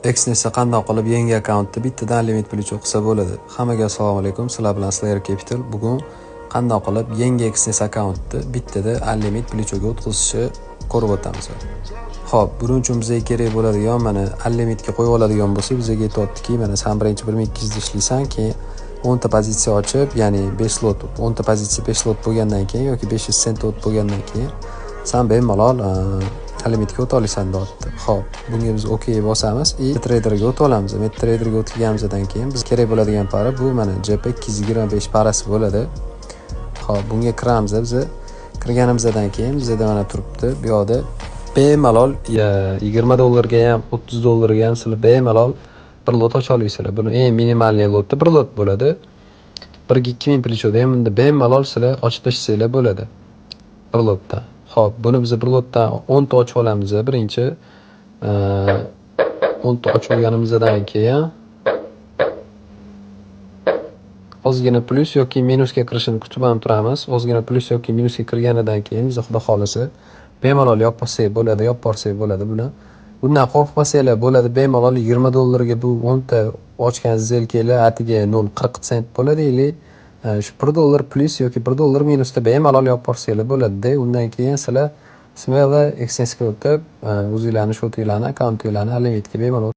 Xness'da qanday qilib yangi akkauntni bittadan limit plyuch o'qisa bo'ladi. Hammaga assalomu alaykum. Sizlar bilan Slayer Capital. Bugun qanday qilib yangi Xness akkauntni bittada unlimit plyuchga o'tkazishni ko'rib o'tamiz. Xo'p, buning uchun bizga kerak bo'ladigan mana unlimitga qo'yib oladigan bo'lsak, bizga aytayaptiki, mana sen birinchi 1200 da ishlaysan, keyin 10 ta pozitsiya ochib, ya'ni 5 slot, 10 ta pozitsiya 5 slot bo'lgandan keyin yoki 500 sent bo'lgandan keyin sen bemalol limitga o'ta olasan deyapti. Xo'p, bunga biz OK bosamiz va MetaTraderga o'tib olamiz. MetaTraderga o'tganimizdan keyin biz kerak bo'ladigan para bu mana JP 225 parasi bo'ladi. Xo'p, bunga kiramiz. Biz kirganimizdan keyin bizda mana turibdi. Bu yerda bemalol $20 ga ham, $30 ga ham sizlar bemalol bir lot ocha olasizlar. Buni eng minimalniy lotda bir lot bo'ladi. 1-2000 plyuchda ham bunda bemalol sizlar ochib tashlasangiz bo'ladi. Bir lotda. Xo'p, buni biz bir lotdan 10 ta ochib olamiz. Birinchi 10 ta ochib olganimizdan keyin ozgina plyus yoki minusga kirishini kutib ham turamiz. Ozgina plyus yoki minusga kirganidan keyin biz xudo xolasa bemalol yopib borsak bo'ladi, yopib borsak bo'ladi buni. Bundan qo'rqmasanglar bo'ladi, bemalol $20 ga bu 10 ta ochgan zelkanglar atiga 0.40 sent bo'ladi, ili shu $1 plyus yoki $1 minusda bemalol yopib borsanglar bo'ladi-da. Undan keyin sizlar Smela Xness'ga o'tib, o'zingizlarning shotinglarni, akkauntinglarni limitga bemalol